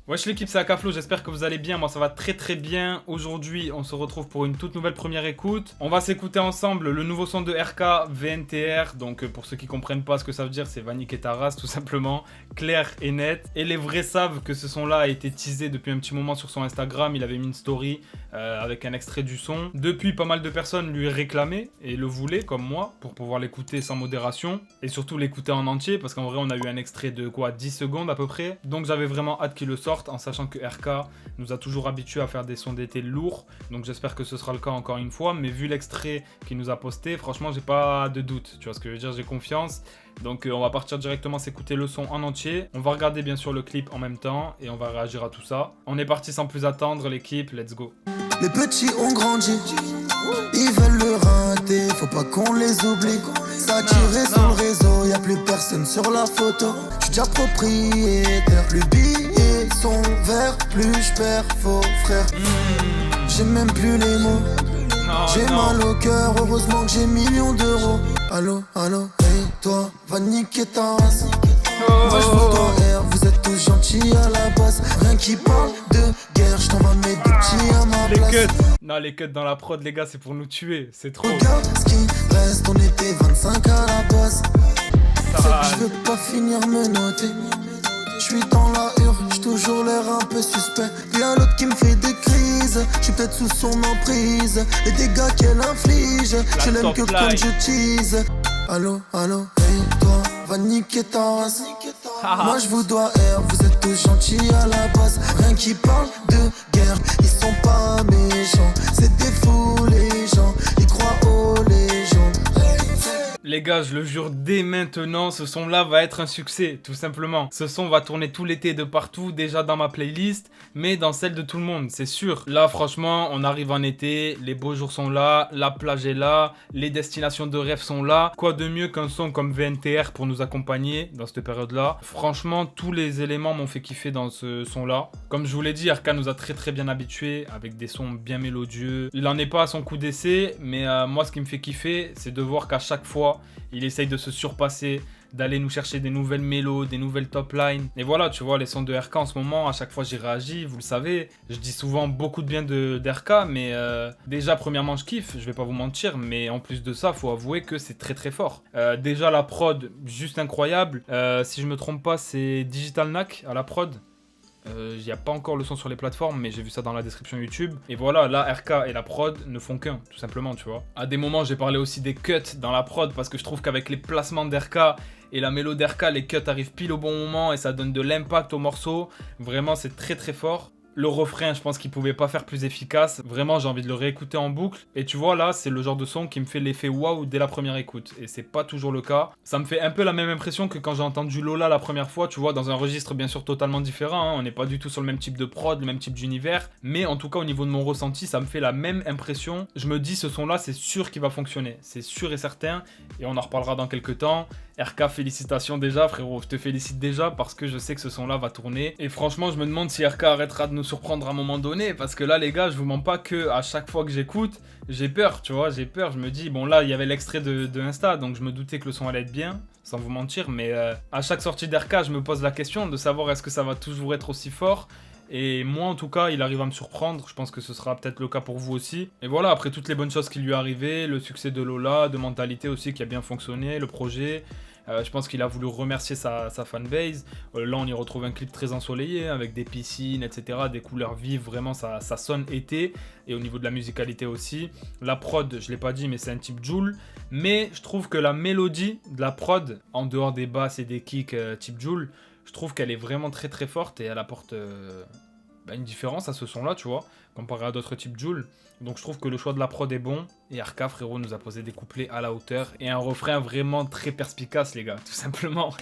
Wesh l'équipe, c'est Akaflo, j'espère que vous allez bien, moi ça va très très bien. Aujourd'hui on se retrouve pour une toute nouvelle première écoute. On va s'écouter ensemble le nouveau son de RK, VNTR. Donc pour ceux qui comprennent pas ce que ça veut dire, c'est va niquer ta race tout simplement, clair et net. Et les vrais savent que ce son là a été teasé depuis un petit moment sur son Instagram. Il avait mis une story avec un extrait du son. Depuis, pas mal de personnes lui réclamaient et le voulaient comme moi pour pouvoir l'écouter sans modération. Et surtout l'écouter en entier parce qu'en vrai on a eu un extrait de quoi, 10 secondes à peu près. Donc j'avais vraiment hâte qu'il le sorte, en sachant que RK nous a toujours habitués à faire des sons d'été lourds, donc j'espère que ce sera le cas encore une fois. Mais vu l'extrait qu'il nous a posté, franchement j'ai pas de doute, tu vois ce que je veux dire, j'ai confiance. Donc on va partir directement s'écouter le son en entier. On va regarder bien sûr le clip en même temps et on va réagir à tout ça. On est parti sans plus attendre l'équipe, let's go. Les petits ont grandi, ils veulent le rater, faut pas qu'on les oublie. Ça a tiré sur le réseau, y'a plus personne sur la photo. J'suis déjà propriétaire, plus billets sont verts, plus j'perds faux frère. J'ai même plus les mots, j'ai mal au cœur, heureusement que j'ai millions d'euros. Allô, allô, hey toi, va niquer ta race. Moi je vous dois air, vous êtes tous gentils à la base. Rien qui parle de guerre, j't'envoie mes deux petits à ma place. Les cuts, non les cuts dans la prod les gars, c'est pour nous tuer, c'est trop. Regarde ce qui reste, on était 25 à la base. Je veux pas finir me noter. J'suis dans la j'suis toujours l'air un peu suspect. Puis y'a l'autre qui me fait des crises. J'suis peut-être sous son emprise. Les dégâts qu'elle inflige, je l'aime que quand je tease. Allô, allô, hey toi, va niquer ta race. Moi je vous dois air, vous êtes tous gentils à la base. Rien qui parle de guerre, ils sont pas méchants. C'est des fous les gens, ils croient aux légendes. Les gars, je le jure, dès maintenant, ce son-là va être un succès, tout simplement. Ce son va tourner tout l'été de partout, déjà dans ma playlist, mais dans celle de tout le monde, c'est sûr. Là, franchement, on arrive en été, les beaux jours sont là, la plage est là, les destinations de rêve sont là. Quoi de mieux qu'un son comme VNTR pour nous accompagner dans cette période-là? Franchement, tous les éléments m'ont fait kiffer dans ce son-là. Comme je vous l'ai dit, RK nous a très très bien habitués, avec des sons bien mélodieux. Il en est pas à son coup d'essai, mais moi, ce qui me fait kiffer, c'est de voir qu'à chaque fois, il essaye de se surpasser, d'aller nous chercher des nouvelles mélos, des nouvelles top lines. Et voilà, tu vois, les sons de RK en ce moment, à chaque fois j'y réagis, vous le savez. Je dis souvent beaucoup de bien d'RK, mais déjà, premièrement, je kiffe, je vais pas vous mentir, mais en plus de ça, faut avouer que c'est très très fort. Déjà, la prod, juste incroyable. Si je me trompe pas, c'est Digital Knack à la prod. Il n'y a pas encore le son sur les plateformes, mais j'ai vu ça dans la description YouTube. Et voilà, là, RK et la prod ne font qu'un, tout simplement, tu vois. À des moments, j'ai parlé aussi des cuts dans la prod, parce que je trouve qu'avec les placements d'RK et la mélo d'RK, les cuts arrivent pile au bon moment et ça donne de l'impact au morceau. Vraiment, c'est très très fort. Le refrain, je pense qu'il pouvait pas faire plus efficace. Vraiment, j'ai envie de le réécouter en boucle. Et tu vois, là, c'est le genre de son qui me fait l'effet waouh dès la première écoute. Et c'est pas toujours le cas. Ça me fait un peu la même impression que quand j'ai entendu Lola la première fois, tu vois, dans un registre bien sûr totalement différent. Hein. On n'est pas du tout sur le même type de prod, le même type d'univers. Mais en tout cas, au niveau de mon ressenti, ça me fait la même impression. Je me dis, ce son-là, c'est sûr qu'il va fonctionner. C'est sûr et certain. Et on en reparlera dans quelques temps. RK, félicitations déjà, frérot. Je te félicite déjà parce que je sais que ce son-là va tourner. Et franchement, je me demande si RK arrêtera de nous surprendre à un moment donné. Parce que là, les gars, je vous mens pas que à chaque fois que j'écoute, j'ai peur, tu vois. J'ai peur. Je me dis, bon, là, il y avait l'extrait de Insta. Donc, je me doutais que le son allait être bien, sans vous mentir. Mais à chaque sortie d'RK, je me pose la question de savoir est-ce que ça va toujours être aussi fort. Et moi en tout cas il arrive à me surprendre, je pense que ce sera peut-être le cas pour vous aussi. Et voilà, après toutes les bonnes choses qui lui arrivaient, le succès de Lola, de Mentalité aussi qui a bien fonctionné, le projet, je pense qu'il a voulu remercier sa fanbase. Là on y retrouve un clip très ensoleillé avec des piscines etc, des couleurs vives, vraiment ça sonne été. Et au niveau de la musicalité aussi, la prod je l'ai pas dit mais c'est un type Jul. Mais je trouve que la mélodie de la prod, en dehors des basses et des kicks type Jul, je trouve qu'elle est vraiment très très forte et elle apporte une différence à ce son là, tu vois, comparé à d'autres types Jul. Donc je trouve que le choix de la prod est bon et RK frérot nous a posé des couplets à la hauteur et un refrain vraiment très perspicace les gars, tout simplement.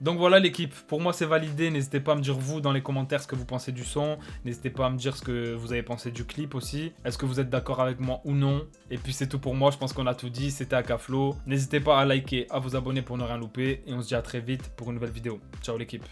Donc voilà l'équipe, pour moi c'est validé, n'hésitez pas à me dire vous dans les commentaires ce que vous pensez du son, n'hésitez pas à me dire ce que vous avez pensé du clip aussi, est-ce que vous êtes d'accord avec moi ou non, et puis c'est tout pour moi, je pense qu'on a tout dit, c'était Akaflo, n'hésitez pas à liker, à vous abonner pour ne rien louper, et on se dit à très vite pour une nouvelle vidéo, ciao l'équipe.